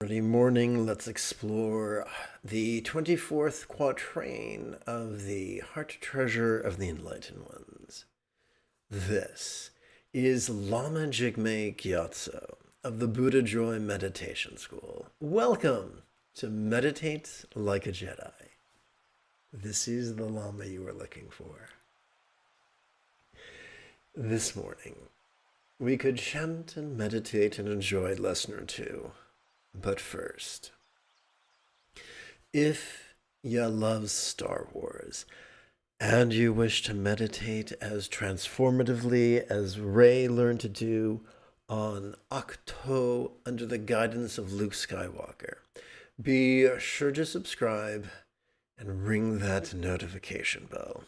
Early morning, let's explore the 24th quatrain of the Heart Treasure of the Enlightened Ones. This is Lama Jigme Gyatso of the Buddha Joy Meditation School. Welcome to Meditate Like a Jedi. This is the Lama you were looking for. This morning, we could chant and meditate and enjoy lesson or two. But first, if you love Star Wars and you wish to meditate as transformatively as Rey learned to do on Ahch-To under the guidance of Luke Skywalker, be sure to subscribe and ring that notification bell.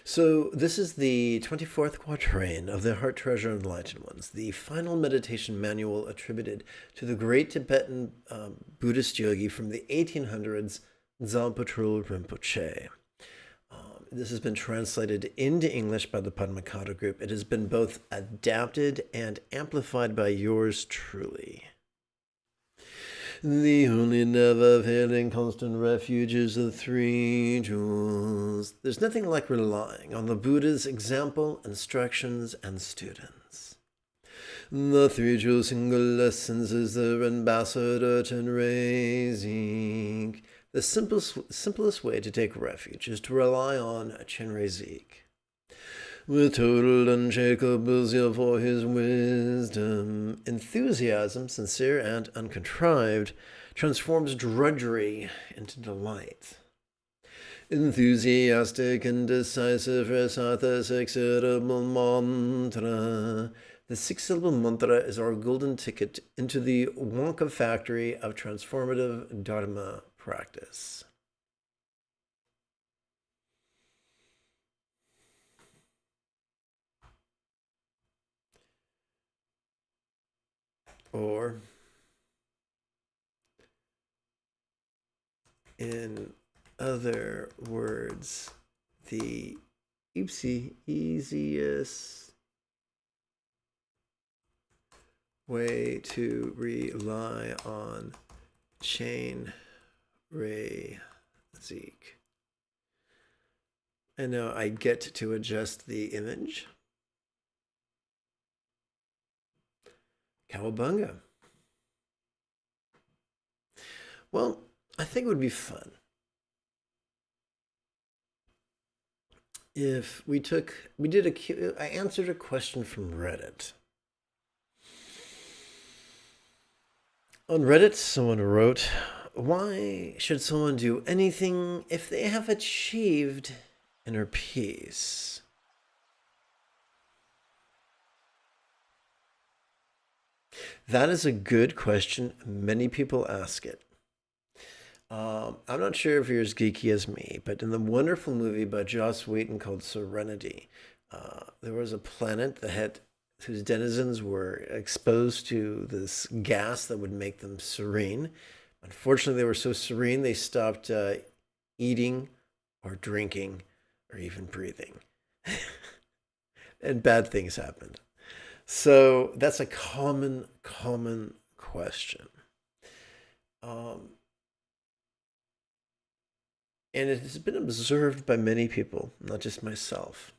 So this is the 24th quatrain of the Heart Treasure of the Enlightened Ones, the final meditation manual attributed to the great Tibetan Buddhist yogi from the 1800s, Gyatso Rinpoche. This has been translated into English by the Padmakara Group. It has been both adapted and amplified by yours truly. The only never failing constant refuge is the three jewels. There's nothing like relying on the Buddha's example, instructions, and students. The three jewel single lessons is the ambassador Chenrezig. The simplest way to take refuge is to rely on Chenrezig. With total unshakable zeal for his wisdom, enthusiasm, sincere and uncontrived, transforms drudgery into delight. Enthusiastic and decisive recite the six-syllable mantra. The six-syllable mantra is our golden ticket into the Wonka factory of transformative Dharma practice. Or, in other words, the easiest way to rely on Chenrezig. And now I get to adjust the image. Cowabunga. Well, I think it would be fun if I answered a question from Reddit. On Reddit, someone wrote, why should someone do anything if they have achieved inner peace? That is a good question. Many people ask it. I'm not sure if you're as geeky as me, but in the wonderful movie by Joss Whedon called Serenity, there was a planet whose denizens were exposed to this gas that would make them serene. Unfortunately, they were so serene they stopped eating or drinking or even breathing. And bad things happened. So that's a common question. And it has been observed by many people, not just myself,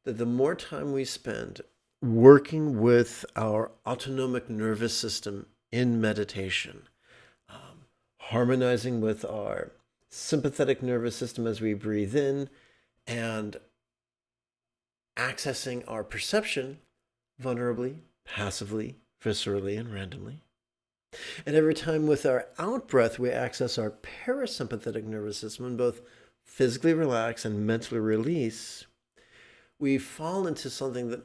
that the more time we spend working with our autonomic nervous system in meditation, harmonizing with our sympathetic nervous system as we breathe in, and accessing our perception vulnerably, passively, viscerally, and randomly. And every time with our out-breath, we access our parasympathetic nervous system and both physically relax and mentally release, we fall into something that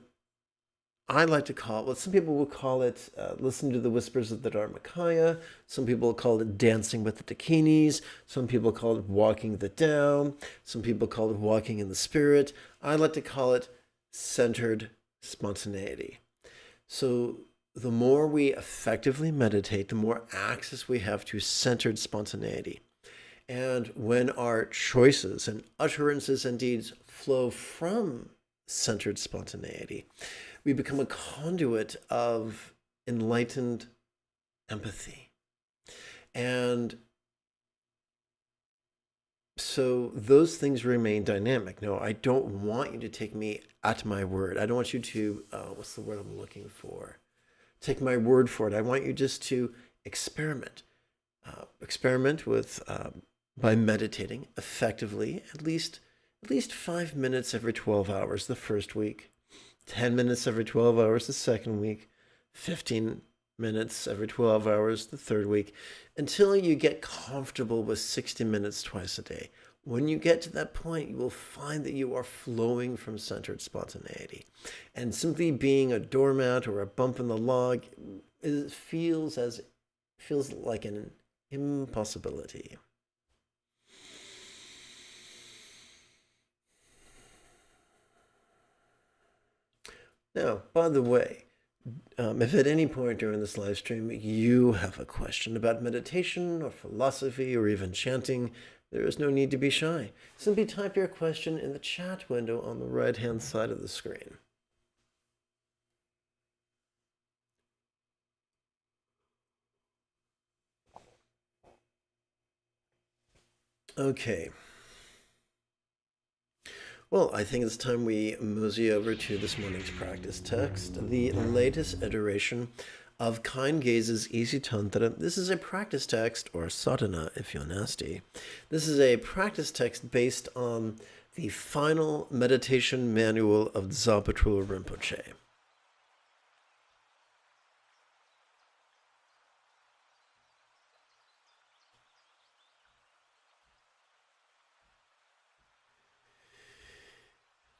I like to call, well, some people will call it listening to the whispers of the Dharmakaya. Some people call it dancing with the dakinis. Some people call it walking the Tao. Some people call it walking in the spirit. I like to call it centered spontaneity. So the more we effectively meditate, the more access we have to centered spontaneity. And when our choices and utterances and deeds flow from centered spontaneity, we become a conduit of enlightened empathy. And so those things remain dynamic. No, I don't want you to take me at my word. I don't want you to, what's the word I'm looking for? Take my word for it. I want you just to experiment. Experiment with, by meditating effectively, at least 5 minutes every 12 hours the first week, 10 minutes every 12 hours the second week, 15 minutes every 12 hours the third week, until you get comfortable with 60 minutes twice a day. When you get to that point, you will find that you are flowing from centered spontaneity. And simply being a doormat or a bump in the log feels like an impossibility. Now, by the way, if at any point during this live stream you have a question about meditation or philosophy or even chanting, there is no need to be shy. Simply type your question in the chat window on the right-hand side of the screen. Okay. Well, I think it's time we mosey over to this morning's practice text, the latest iteration of Kind Gaze's Easy Tantra. This is a practice text, or sadhana if you're nasty. This is a practice text based on the final meditation manual of Gyatso Rinpoche.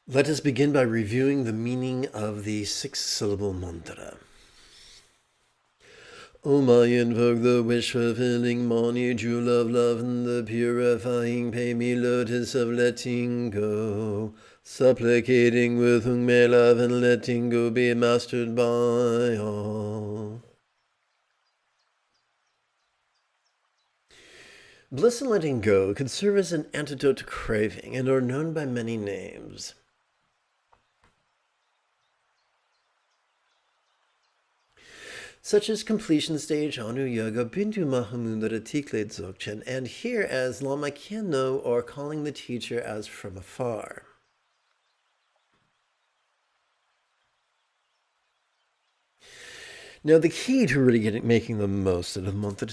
Let us begin by reviewing the meaning of the 6-syllable mantra. Om, I invoke the wish-fulfilling Mani, jewel of love and the purifying Pei lotus of letting go, supplicating with whom may love and letting go be mastered by all. Bliss and letting go could serve as an antidote to craving and are known by many names. Such as completion stage, Anu Yoga, Bindu Mahamundara Tikle Dzogchen, and here as Lama Kienno, or calling the teacher as from afar. Now, the key to really making the most of mantra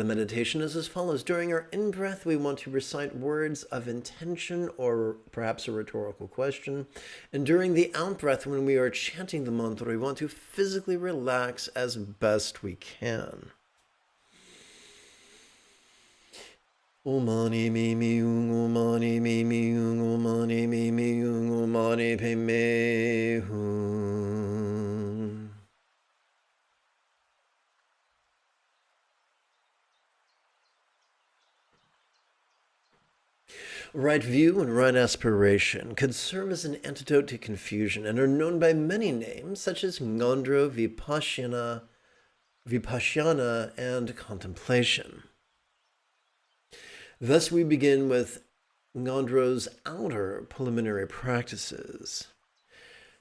meditation is as follows. During our in-breath, we want to recite words of intention or perhaps a rhetorical question. And during the out-breath, when we are chanting the mantra, we want to physically relax as best we can. Omani mimi omani mimi omani mimi omani peme Right view and right aspiration could serve as an antidote to confusion and are known by many names such as Ngondro, Vipassana, and contemplation. Thus we begin with Ngondro's outer preliminary practices.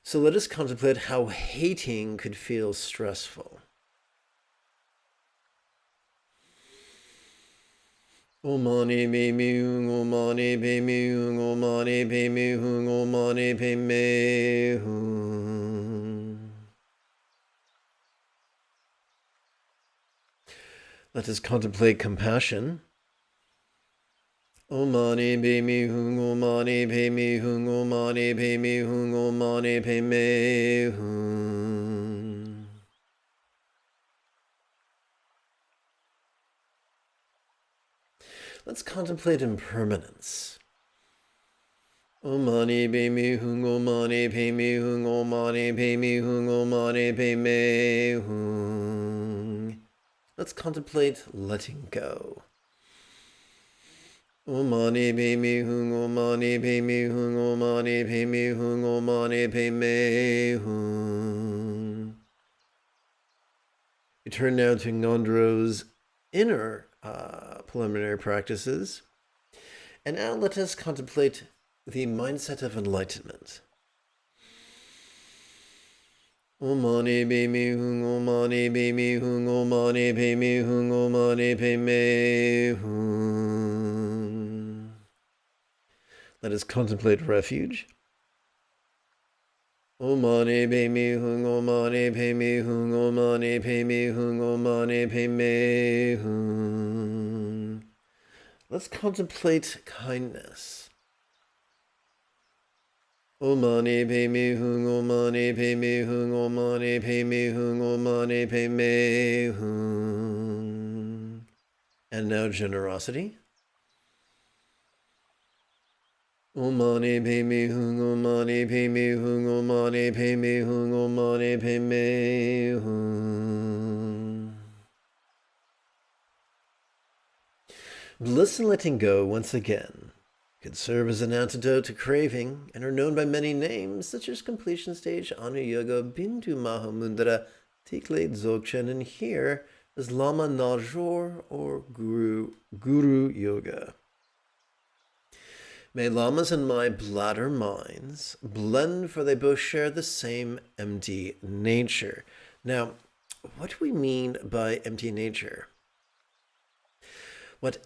So let us contemplate how hating could feel stressful. Omani be myung, omani be myung, omani be myung, omani be myung. Let us contemplate compassion. Omani be myung, omani be myung, omani be myung, omani be myung. Let's contemplate impermanence. Omani be myung, omani be myung, omani be myung, omani be myung. Let's contemplate letting go. Omani be myung, omani be myung, omani be myung, omani be myung. We turn now to Ngondro's inner preliminary practices. And now let us contemplate the mindset of enlightenment. Om mani padme hum, om mani padme hum, om mani padme hum, om mani padme hum. Let us contemplate refuge. Om mani padme hum, om mani padme hum, om mani padme hum, om mani padme hum. Let's contemplate kindness. Om mani padme hum, om mani padme hum, om mani padme hum, om mani padme hum. And now generosity. Om mani padme hum, om mani padme hum, om mani padme hum, om mani padme hum. Bliss and letting go once again could serve as an antidote to craving and are known by many names such as completion stage, Anu Yoga, Bindu Mahamudra, Tikle Dzogchen, and here is Lama Najor or Guru Yoga. May Lamas and my bladder minds blend, for they both share the same empty nature. Now, what do we mean by empty nature?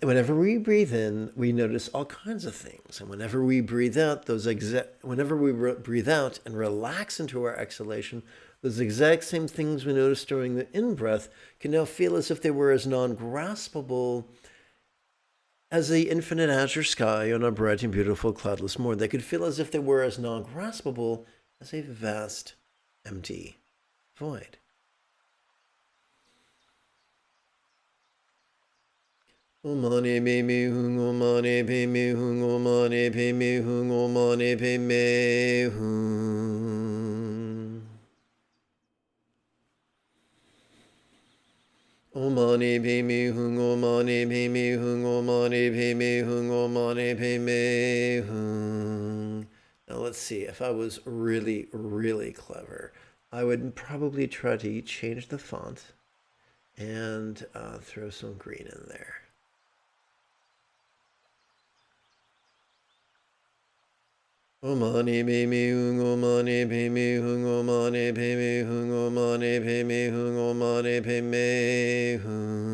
Whenever we breathe in, we notice all kinds of things, and whenever we breathe out, breathe out and relax into our exhalation, those exact same things we notice during the in-breath can now feel as if they were as non-graspable as the infinite azure sky on a bright and beautiful cloudless morn. They could feel as if they were as non-graspable as a vast, empty void. Om mani padme hum, om mani padme hum, om mani padme hum, om mani padme hum. Om mani padme hum, om mani padme hum, om mani padme hum, om mani padme hum. Now let's see, if I was really, really clever, I would probably try to change the font and throw some green in there. Om mani padme hum, om mani padme hum, om mani padme hum, om mani padme hum, om mani padme hum.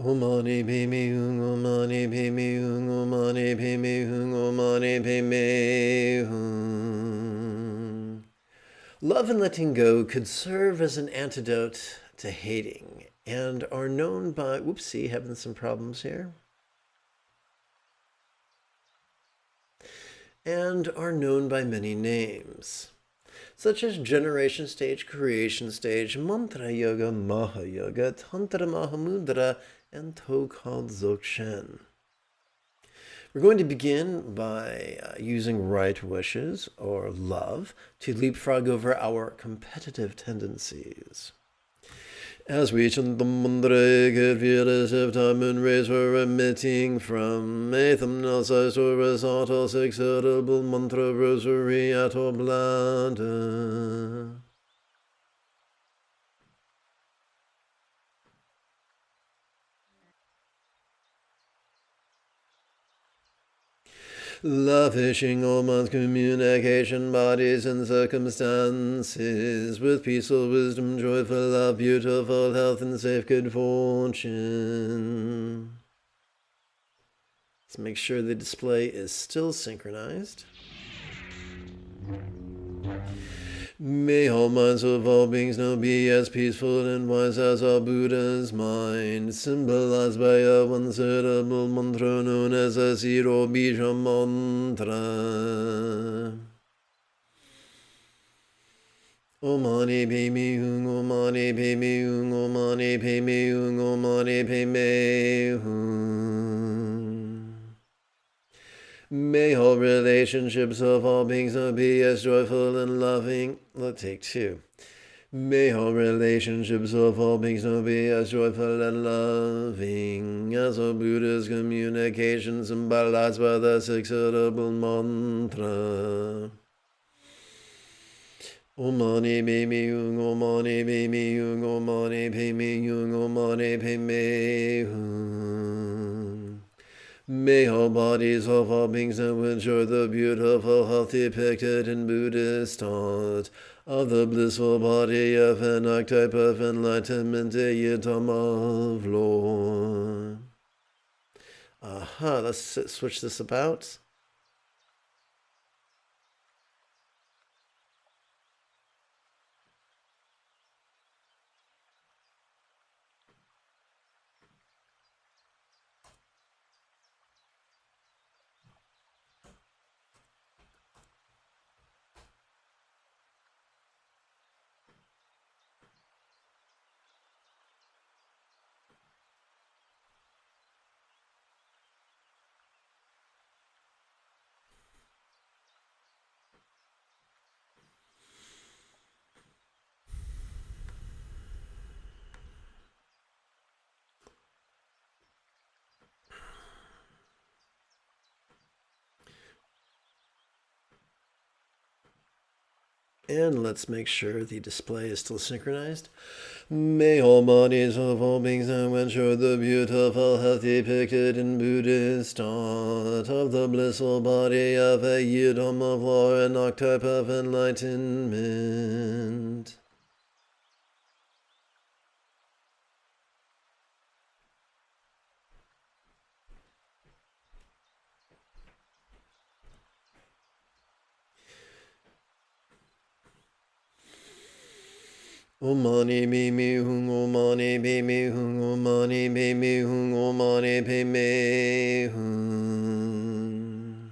Om mani padme hum, om mani padme hum, om mani padme hum, om mani padme hum. Love and letting go could serve as an antidote to hating and are known by, whoopsie, having some problems here. And are known by many names, such as generation stage, creation stage, mantra yoga, maha yoga, tantra mahamudra, and toe called Dzogchen. We're going to begin by using right wishes, or love, to leapfrog over our competitive tendencies. As we chant the mantra, could feel as if time and rays were emitting from Atham Nasa Surasata, six syllable mantra rosary at our bladder. Lavishing all man's communication, bodies, and circumstances, with peaceful wisdom, joyful love, beautiful health, and safe good fortune. Let's make sure the display is still synchronized. May all minds of all beings now be as peaceful and wise as our Buddha's mind, symbolized by a one-syllable mantra known as a Zero Bija mantra. Om mani padme hum, om mani padme hum, om mani padme hum, om mani padme hum. May all relationships of all beings be as joyful and loving. Let's take two. May all relationships of all beings now be as joyful and loving as all Buddha's communications symbolized by the six-syllable mantra. Om Mani Padme Hum, Om Mani Padme Hum, Om Mani Padme Hum, Om Mani Padme Hum. May all bodies of all beings now enjoy the beautiful health depicted in Buddhist thought of the blissful body of an archetype of enlightenment, a yidam of Lord. Aha, let's switch this about. And let's make sure the display is still synchronized. May all bodies of all beings now ensure the beautiful health depicted in Buddhist thought of the blissful body of a yidam of law and archetype of enlightenment. Om Mani Padme Hum, Om Mani Padme Hum, Om Mani Padme Hum, Om Mani Padme Hum.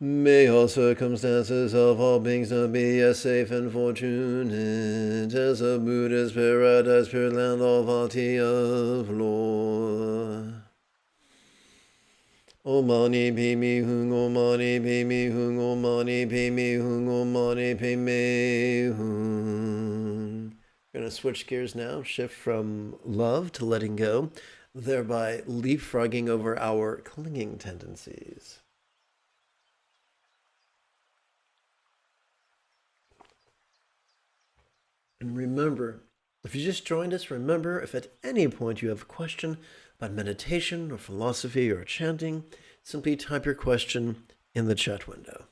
May all circumstances of all beings now be as safe and fortunate as a Buddha's paradise, pure land of Vati of Lord. Om Mani Padme Hum, Om Mani Padme Hum, Om Mani Padme Hum, Om Mani Padme Hum. We're going to switch gears now, shift from love to letting go, thereby leapfrogging over our clinging tendencies. And remember, if you just joined us, remember, if at any point you have a question about meditation or philosophy or chanting, simply type your question in the chat window.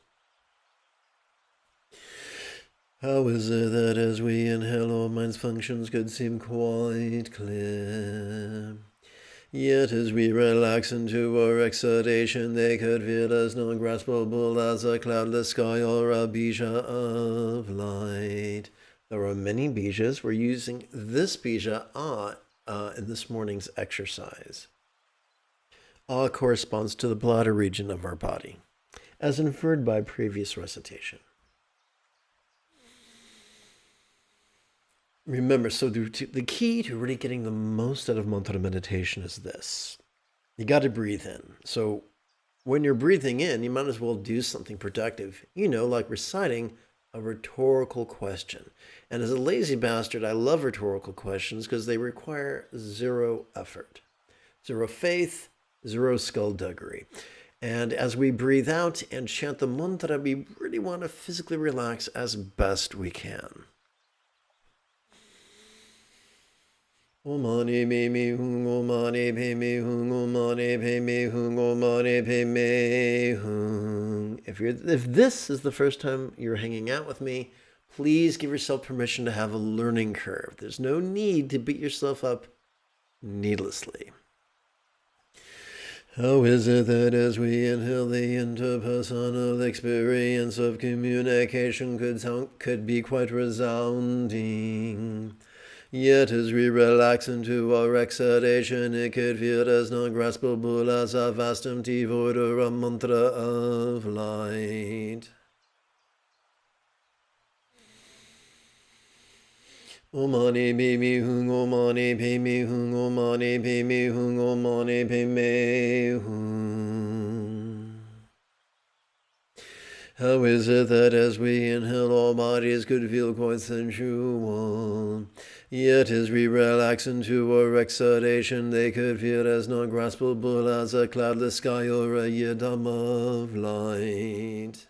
How is it that as we inhale, our mind's functions could seem quite clear? Yet as we relax into our exhalation, they could feel as non-graspable as a cloudless sky or a bija of light. There are many bijas. We're using this bija, in this morning's exercise. Corresponds to the bladder region of our body, as inferred by previous recitation. Remember, so the key to really getting the most out of mantra meditation is this. You got to breathe in. So when you're breathing in, you might as well do something productive, like reciting a rhetorical question. And as a lazy bastard, I love rhetorical questions because they require zero effort, zero faith, zero skullduggery. And as we breathe out and chant the mantra, we really want to physically relax as best we can. Om Mani Padme Hum, Om Mani Padme Hum, Om Mani Padme Hum, Om Mani Padme Hum. If this is the first time you're hanging out with me, please give yourself permission to have a learning curve. There's no need to beat yourself up needlessly. How is it that as we inhale, the interpersonal experience of communication could be quite resounding? Yet as we relax into our exhalation, it could feel as non-graspable as a vast empty void or a mantra of light. Om Mani Padme Hum, Om Mani Padme Hum, Om Mani Padme Hum, Om Mani Padme Hum. How is it that as we inhale, all bodies could feel quite sensual? Yet as we relax into our exhalation, they could feel as non-graspable as a cloudless sky or a yidam of light.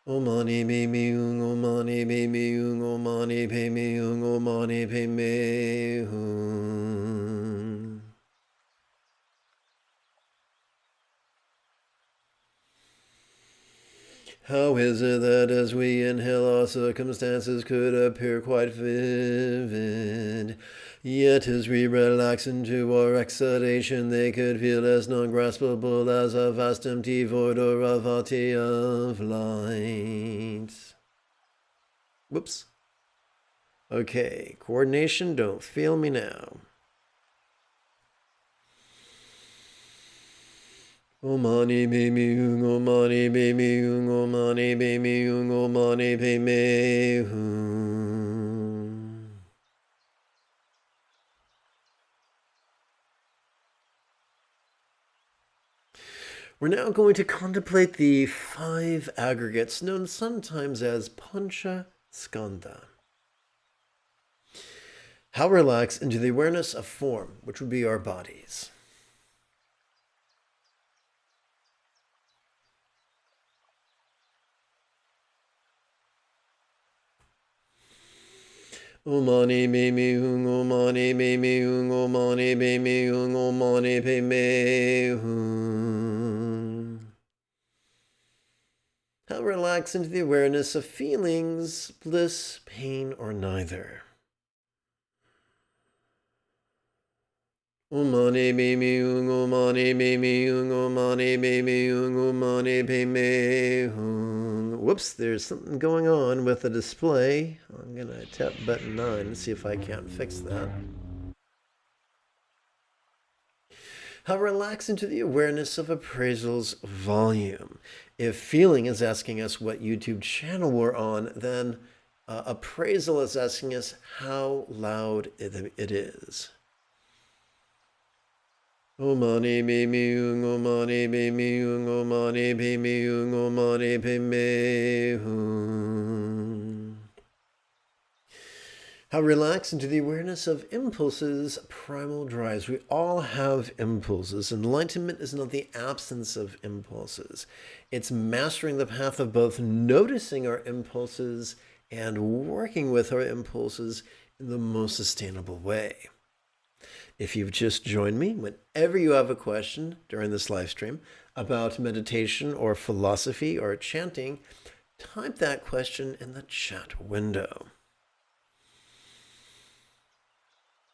Omani be me ung, omani be me ung, omani be me ung, omani be me ung. How is it that as we inhale, our circumstances could appear quite vivid? Yet as we relax into our exhalation, they could feel as non-graspable as a vast empty void or a vati of light. Whoops. Okay, coordination, don't fail me now. Omani be me ung, omani be me ung, omani be me ung, omani be me ung. We're now going to contemplate the 5 aggregates known sometimes as Pancha Skandha. How relax into the awareness of form, which would be our bodies. Omani be me ung, omani be me ung, omani be me ung, omani be me ung. How relax into the awareness of feelings, bliss, pain, or neither. Omani be me ung, omani be me ung, omani be me ung, omani be me ung. Whoops, there's something going on with the display. I'm going to tap button 9 and see if I can't fix that. How relax into the awareness of appraisal's volume. If feeling is asking us what YouTube channel we're on, then appraisal is asking us how loud it is. Omani be me ung, omani be me ung, omani be me ung, omani be me ung. How relax into the awareness of impulses, primal drives. We all have impulses. Enlightenment is not the absence of impulses. It's mastering the path of both noticing our impulses and working with our impulses in the most sustainable way. If you've just joined me, whenever you have a question during this live stream about meditation or philosophy or chanting, type that question in the chat window.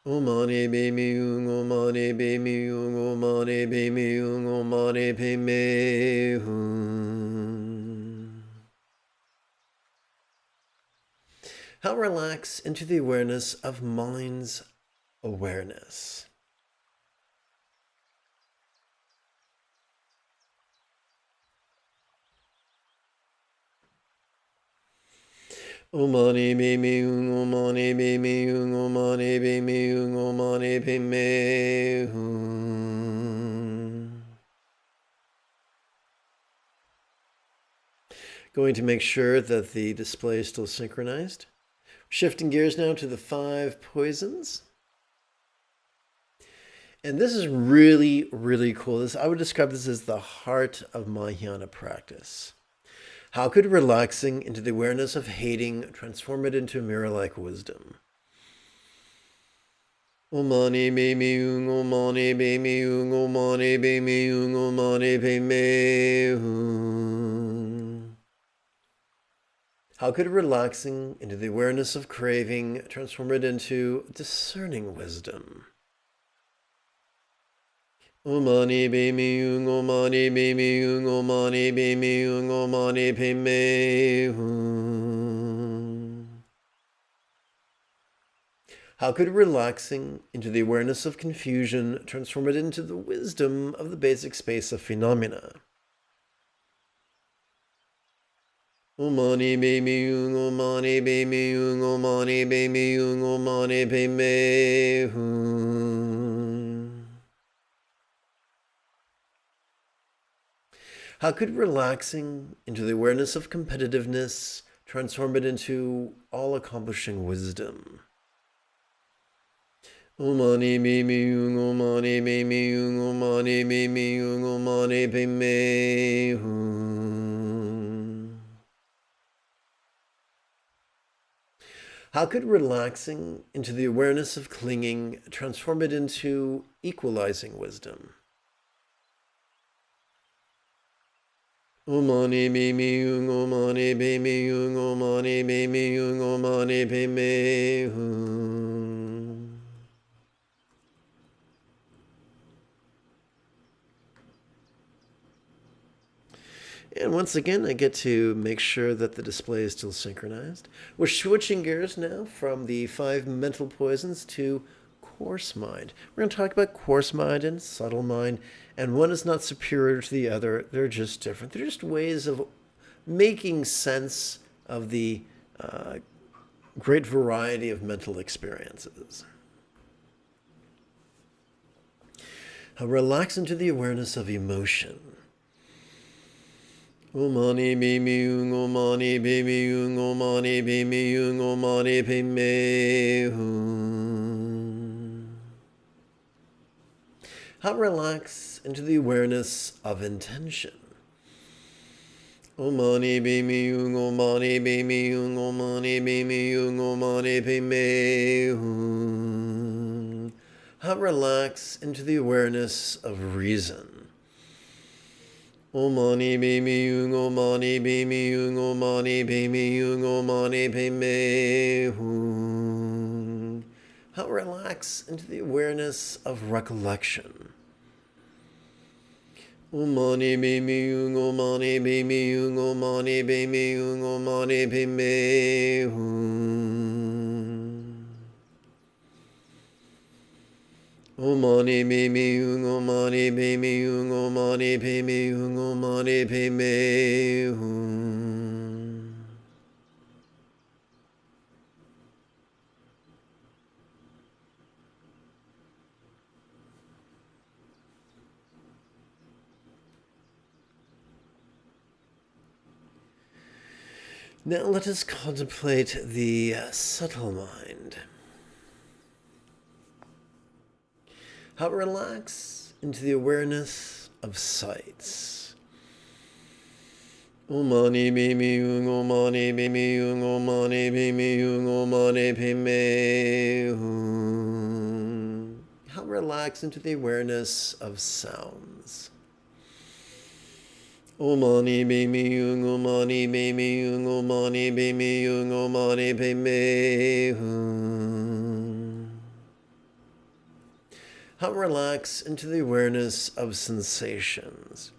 Omani be me ung, omani be me ung, omani be me ung, omani be me ung. How relax into the awareness of mind's awareness. Omani be me ung, omani be me ung, omani be me ung, omani be me ung. Going to make sure that the display is still synchronized. Shifting gears now to the 5 poisons. And this is really, really cool. I would describe this as the heart of Mahayana practice. How could relaxing into the awareness of hating transform it into mirror-like wisdom? Omani be me ung, omani be me ung, omani be me ung, omani be me ung. How could relaxing into the awareness of craving transform it into discerning wisdom? Omani be me ung, omani be me ung, omani be me ung, omani be me ung. How could relaxing into the awareness of confusion transform it into the wisdom of the basic space of phenomena? Omani be me ung, omani be me ung, omani be me ung, omani be me ung. How could relaxing into the awareness of competitiveness transform it into all-accomplishing wisdom? Omani mimi yung omani mimi yung omani mimi yung omani pime hum. How could relaxing into the awareness of clinging transform it into equalizing wisdom? Omani mimi yung omani mimi yung omani mimi yung omani pime hum. And once again, I get to make sure that the display is still synchronized. We're switching gears now from the 5 mental poisons to coarse mind. We're going to talk about coarse mind and subtle mind, and one is not superior to the other. They're just different. They're just ways of making sense of the great variety of mental experiences. Relax into the awareness of emotion. Omani bimi yung omani bimi yung omani bimi yung omani bimi hum. How relax into the awareness of intention. Omani bimi yung omani bimi yung omani bimi yung omani bimi hum. How relax into the awareness of reason. Omani bimi yung omani bimi yung omani bimi yung omani bimi hum. How relax into the awareness of recollection. Omani bimi yung omani bimi yung omani bimi yung omani bimi hum. Omani bimi yung omani bimi yung omani bimi yung omani bimi hum. Now let us contemplate the subtle mind. How to relax into the awareness of sights. Omani bimi yung omani bimi yung omani bimi yung omani bimi hum. How to relax into the awareness of sounds. Omani bimi yung omani bimi yung omani bimi yung omani bimi hum. How to relax into the awareness of sensations.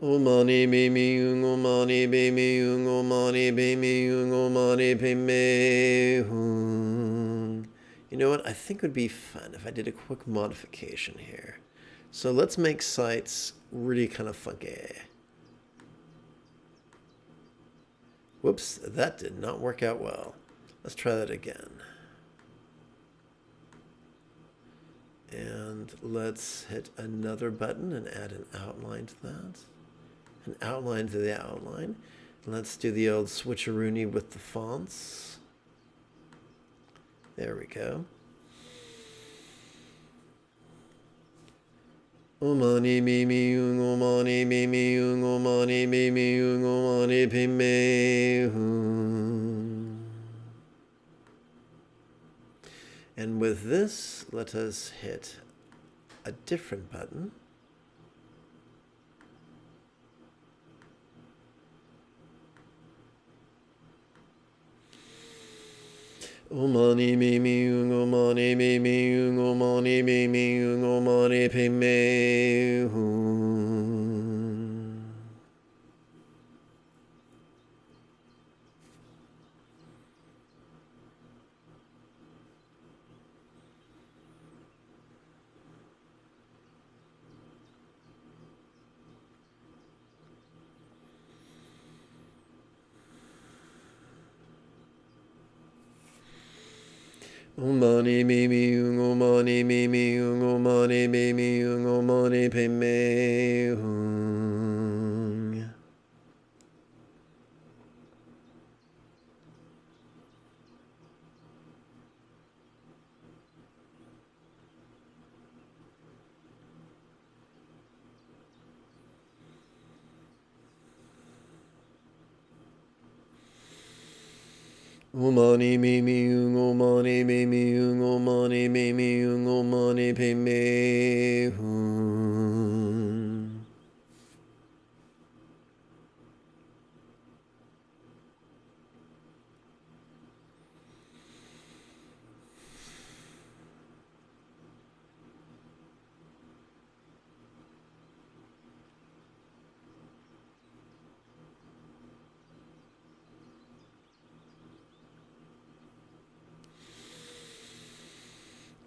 Omani bimi yung omani bimi yung omani bimi yung omani bimi hum. You know what? I think it would be fun if I did a quick modification here. So let's make sights really kind of funky. Whoops, that did not work out well. Let's try that again. And let's hit another button and add an outline to that. An outline to the outline. Let's do the old switcheroony with the fonts. There we go. Omani bimi yung omani bimi yung omani bimi yung omani bimi hum. And with this, let us hit a different button. Omani bimi yung omani bimi yung omani bimi yung omani bimi hum. Omani bimi yung omani bimi yung omani bimi yung omani bimi hum. Omani me me omani me me omani me me omani pe me hum.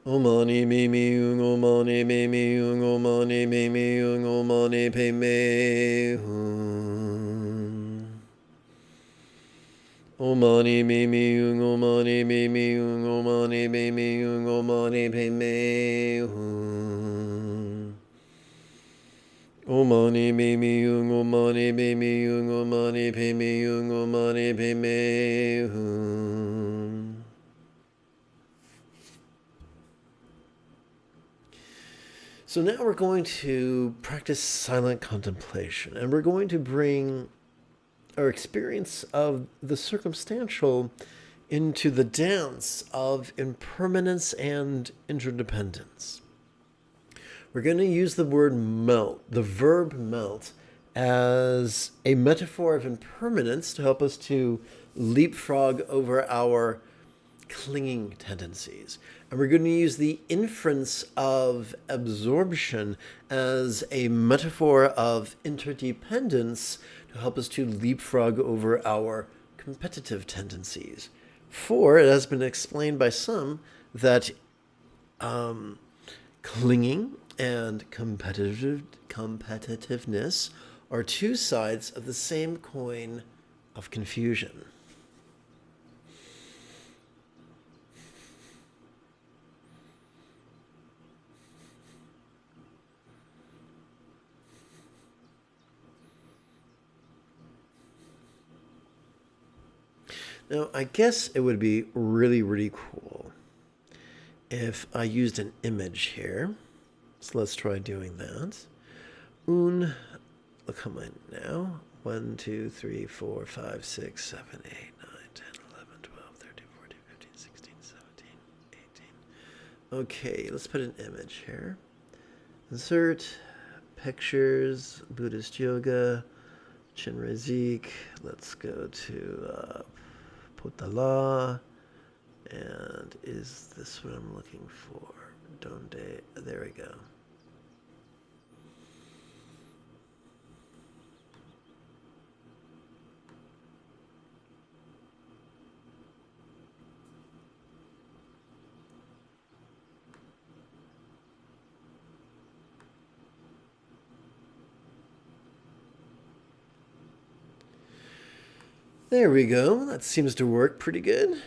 Omani me me omani me me omani me me omani pe me hum. Omani me me omani me me omani me me omani pe me hum. Omani me me omani me me omani pe me omani pe me hum. So now we're going to practice silent contemplation, and we're going to bring our experience of the circumstantial into the dance of impermanence and interdependence. We're going to use the word melt, the verb melt, as a metaphor of impermanence to help us to leapfrog over our clinging tendencies. And we're going to use the inference of absorption as a metaphor of interdependence to help us to leapfrog over our competitive tendencies. For it has been explained by some that clinging and competitiveness are two sides of the same coin of confusion. Now, I guess it would be really, really cool if I used an image here. So let's try doing that. Look how many now. 1, 2, 3, 4, 5, 6, 7, 8, 9, 10, 11, 12, 13, 14, 15, 16, 17, 18. Okay, let's put an image here. Insert pictures, Buddhist yoga, Chinrazik. Let's go to Potala. And is this what I'm looking for? Donde? There we go. There we go. That seems to work pretty good.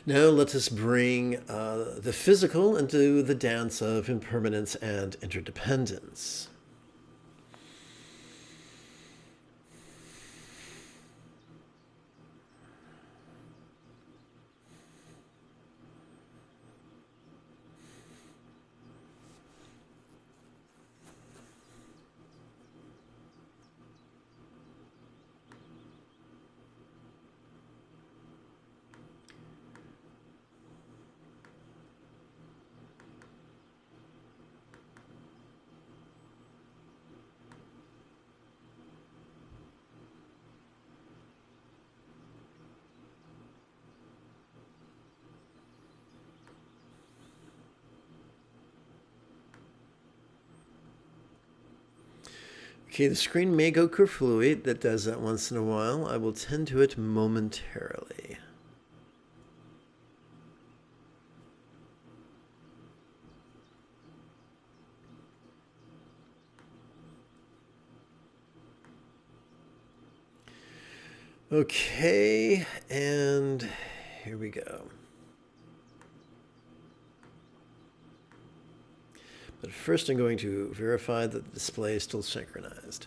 Now let us bring the physical into the dance of impermanence and interdependence. Okay, the screen may go kerfluid. That does that once in a while. I will tend to it momentarily. Okay, and here we go. But first I'm going to verify that the display is still synchronized.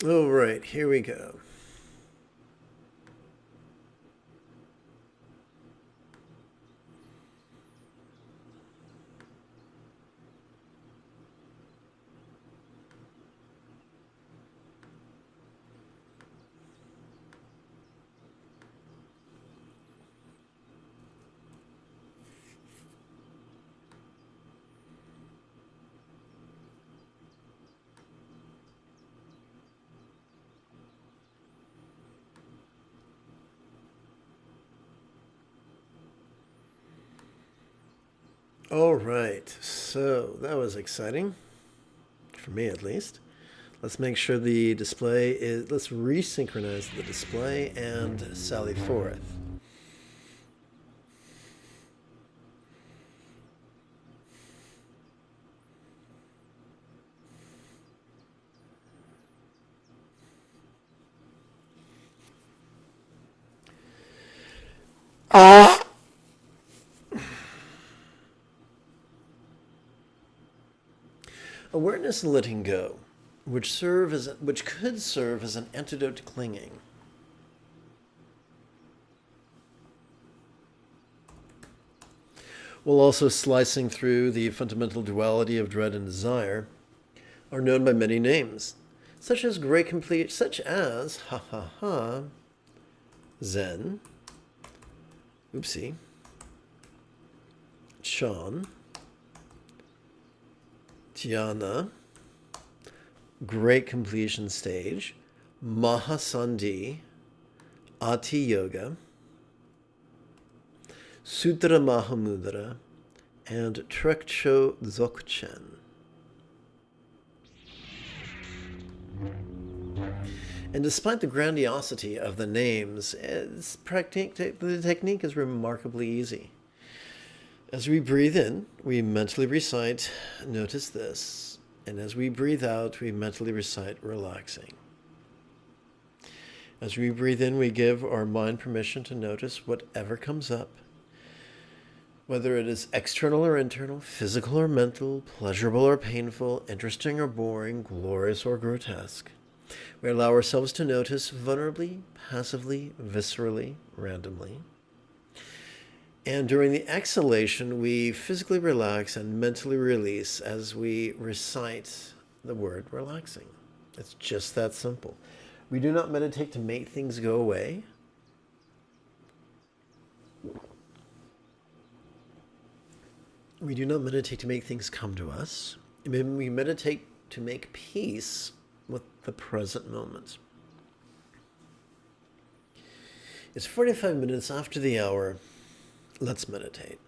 All right, here we go. All right, so that was exciting, for me at least. Let's make sure the display is, let's resynchronize the display and sally forth. Awareness and letting go, which could serve as an antidote to clinging. While also slicing through the fundamental duality of dread and desire, are known by many names, such as Zen, oopsie, Chan, Dhyana, Great Completion Stage, Mahasandhi, Ati Yoga, Sutra Mahamudra, and Trekcho Dzogchen. And despite the grandiosity of the names, the technique is remarkably easy. As we breathe in, we mentally recite, notice this. And as we breathe out, we mentally recite, relaxing. As we breathe in, we give our mind permission to notice whatever comes up, whether it is external or internal, physical or mental, pleasurable or painful, interesting or boring, glorious or grotesque. We allow ourselves to notice vulnerably, passively, viscerally, randomly. And during the exhalation, we physically relax and mentally release as we recite the word relaxing. It's just that simple. We do not meditate to make things go away. We do not meditate to make things come to us. We meditate to make peace with the present moment. It's 45 minutes after the hour. Let's meditate.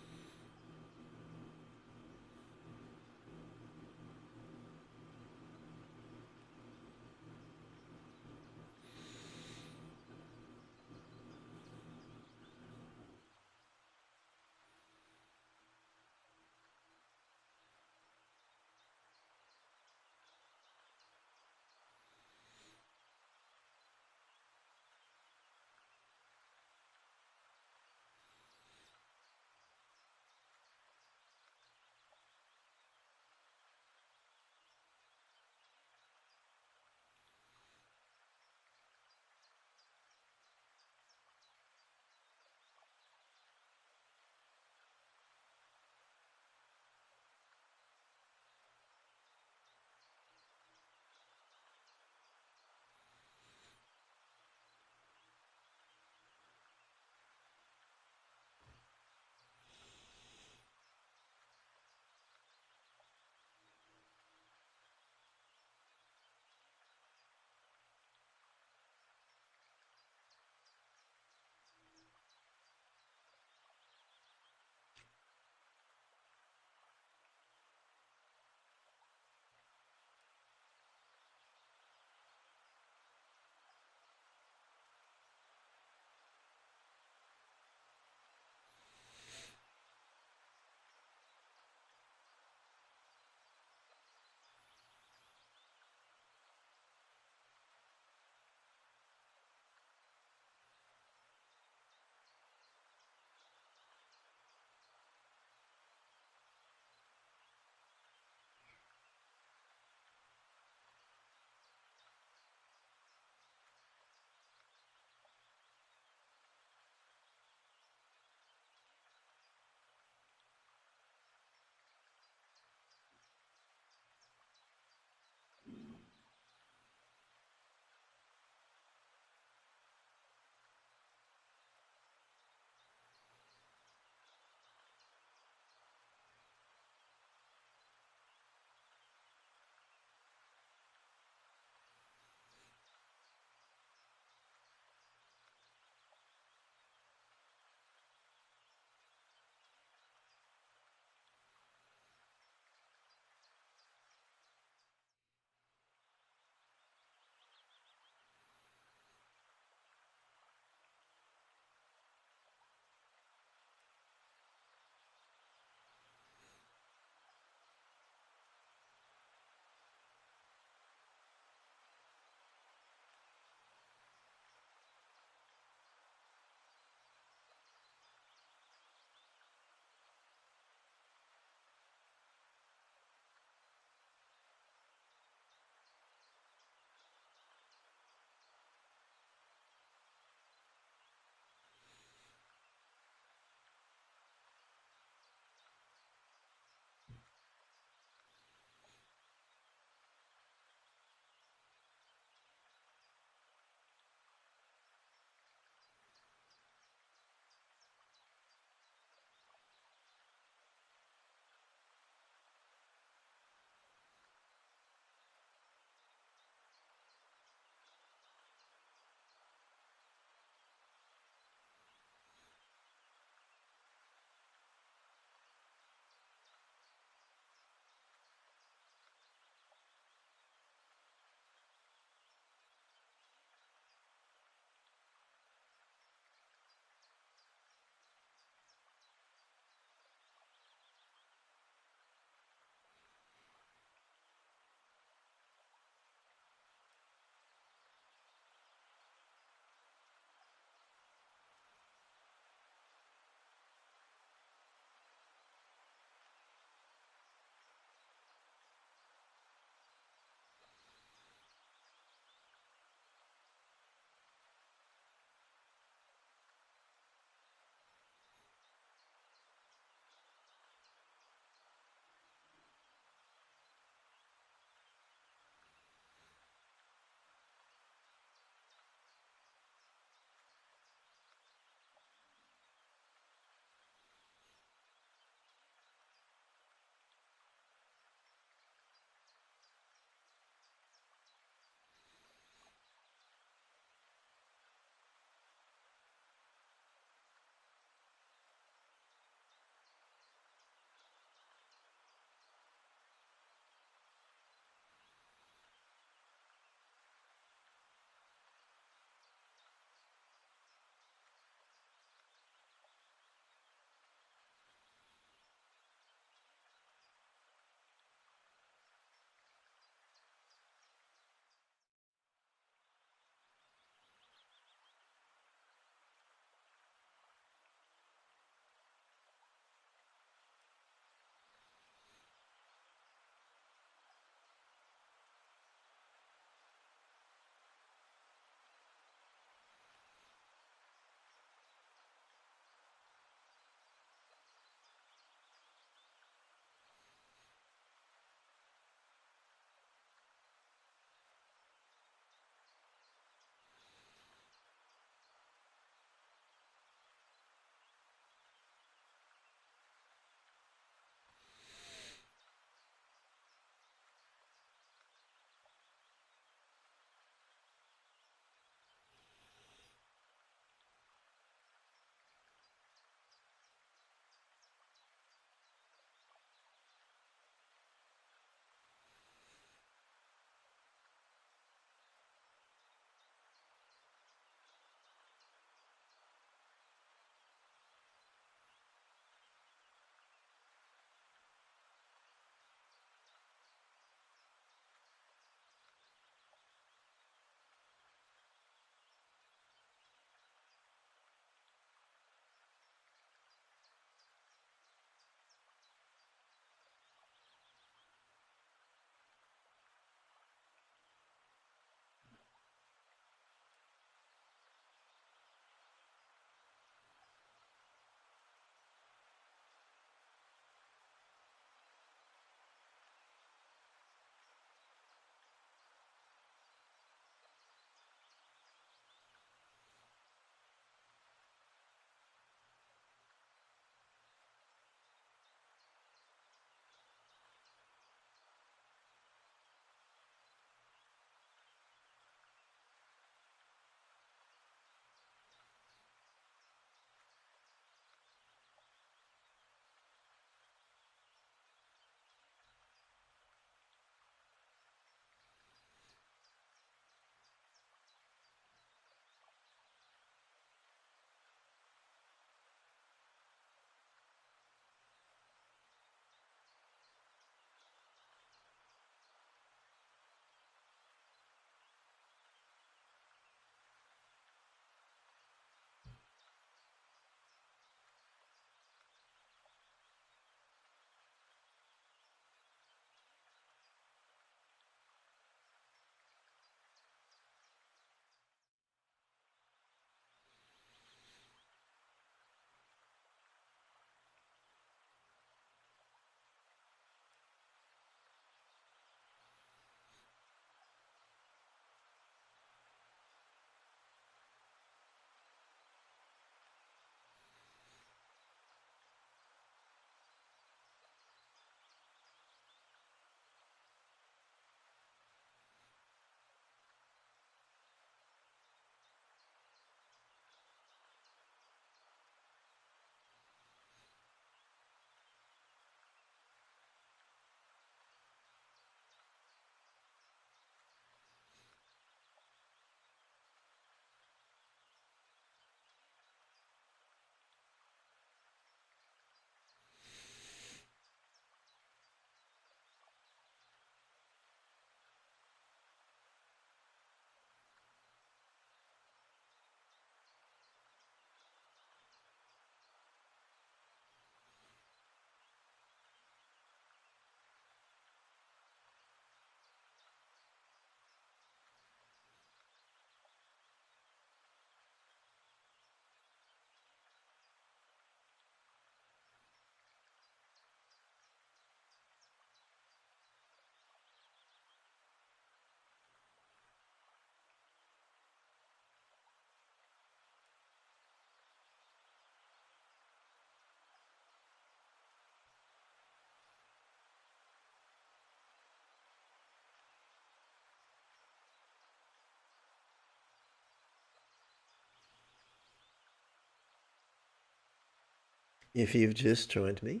If you've just joined me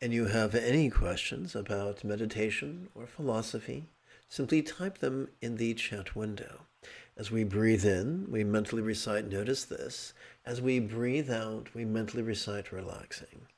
and you have any questions about meditation or philosophy, simply type them in the chat window. As we breathe in, we mentally recite, notice this. As we breathe out, we mentally recite, relaxing.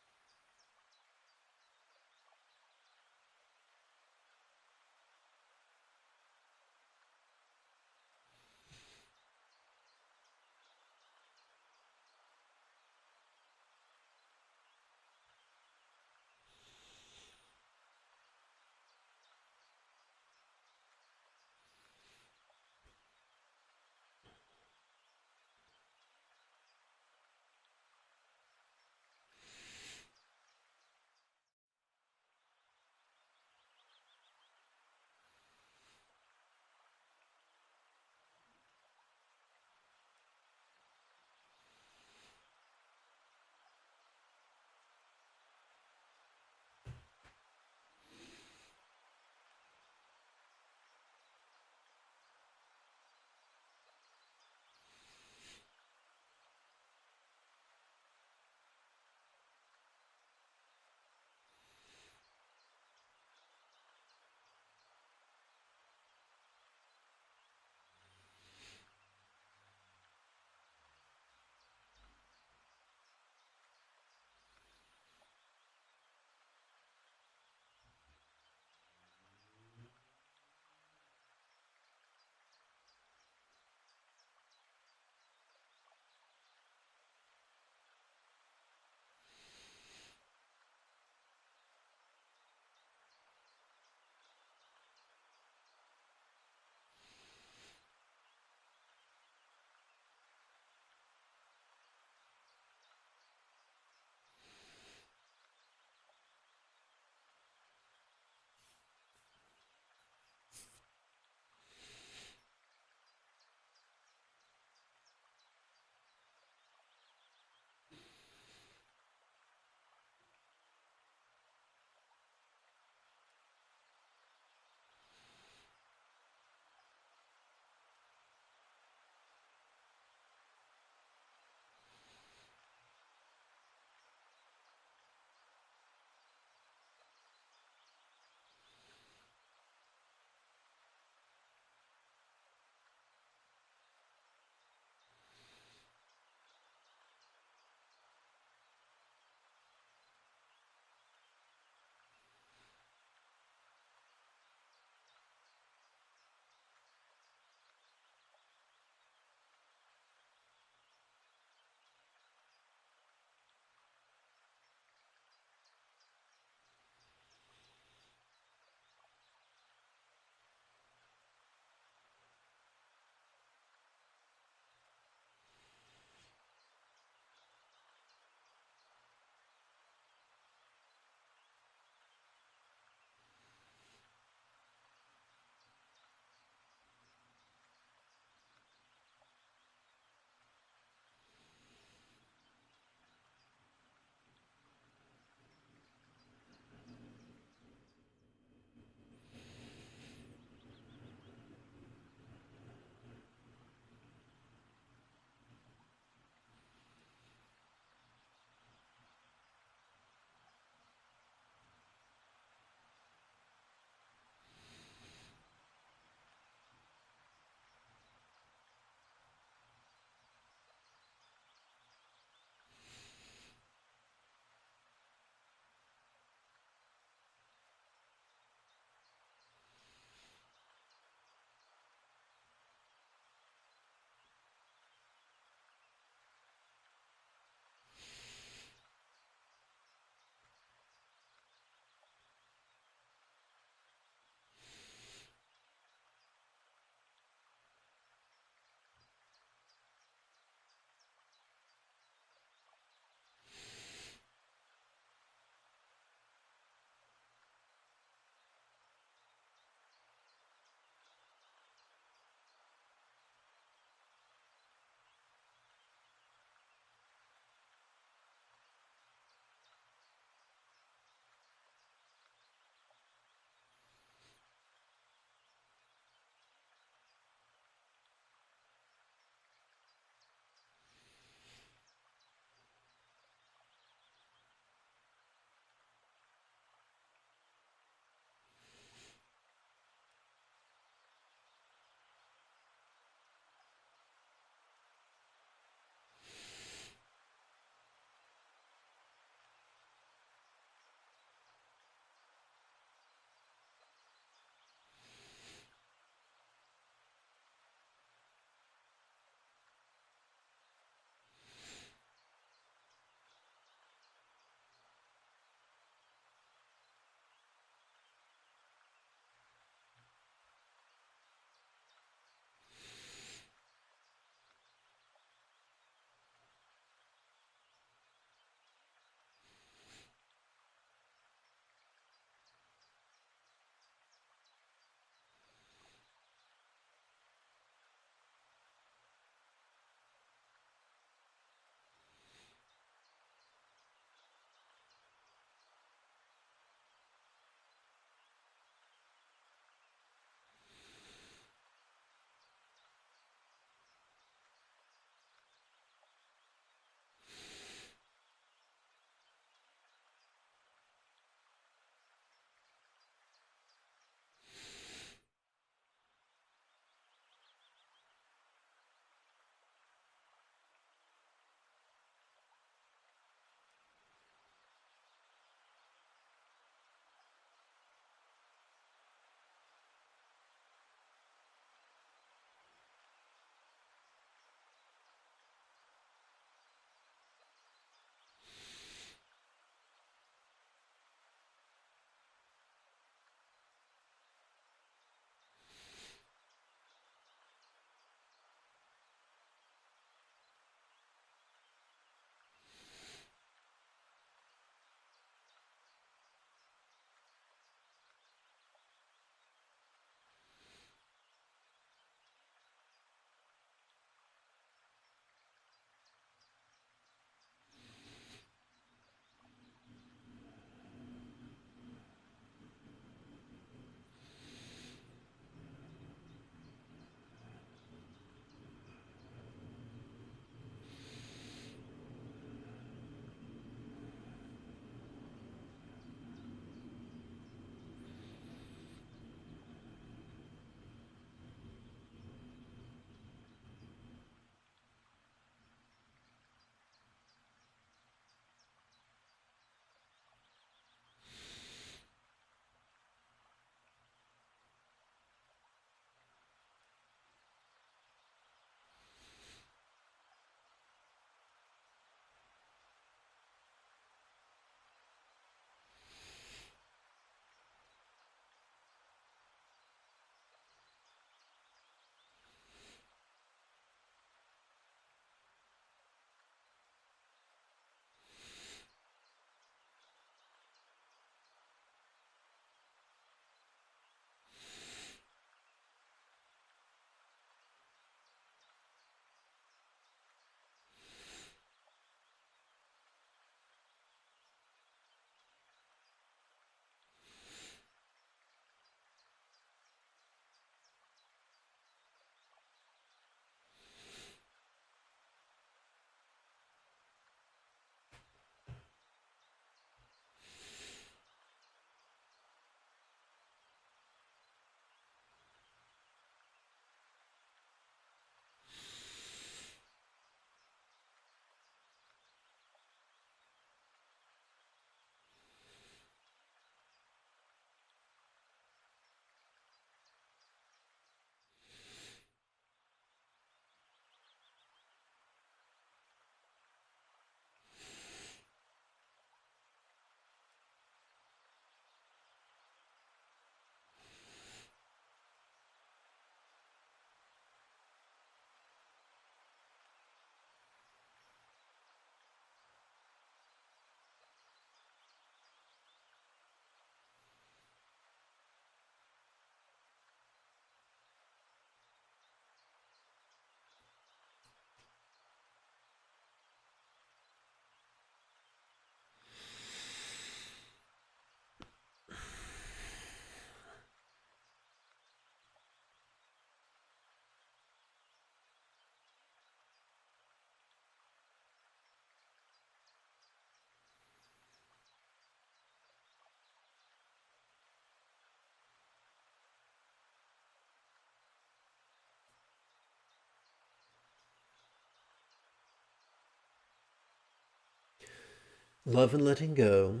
Love and letting go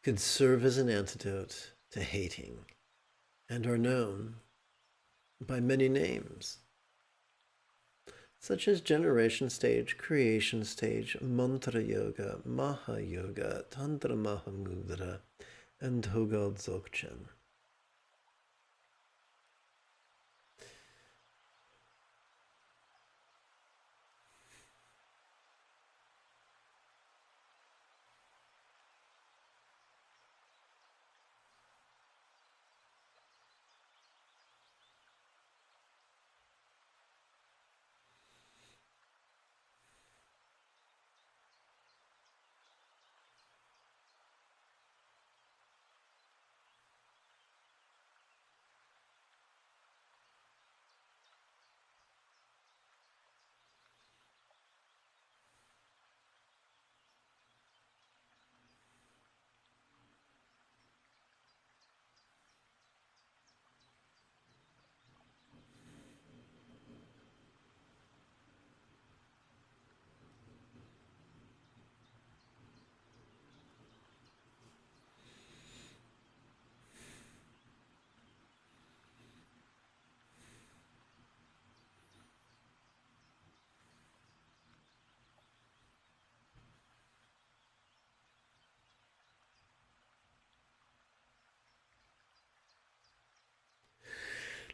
could serve as an antidote to hating and are known by many names, such as generation stage, creation stage, mantra yoga, maha yoga, tantra mahamudra, and Togol Dzogchen.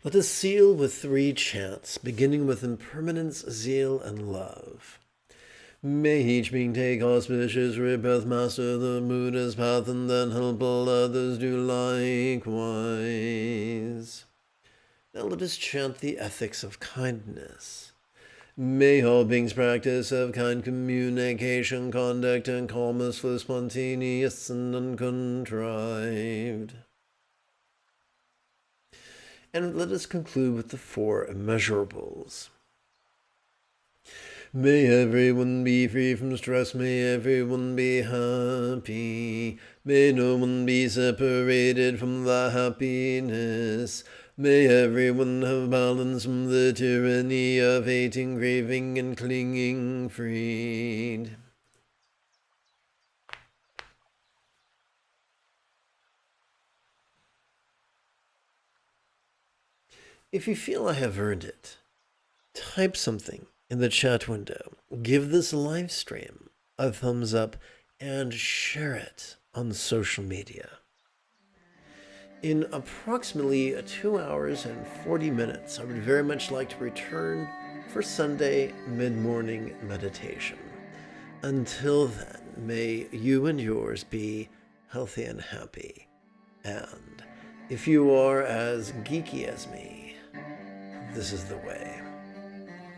Let us seal with 3 chants, beginning with impermanence, zeal, and love. May each being take auspicious rebirth, master the Buddha's path, and then help all others do likewise. Now let us chant the ethics of kindness. May all beings practice of kind communication, conduct, and calmness flow spontaneous and uncontrived. And let us conclude with the 4 immeasurables. May everyone be free from stress, may everyone be happy, may no one be separated from the happiness, may everyone have balance from the tyranny of hating, craving, and clinging freed. If you feel I have earned it, type something in the chat window, give this live stream a thumbs up, and share it on social media. In approximately 2 hours and 40 minutes, I would very much like to return for Sunday mid-morning meditation. Until then, may you and yours be healthy and happy. And if you are as geeky as me, this is the way.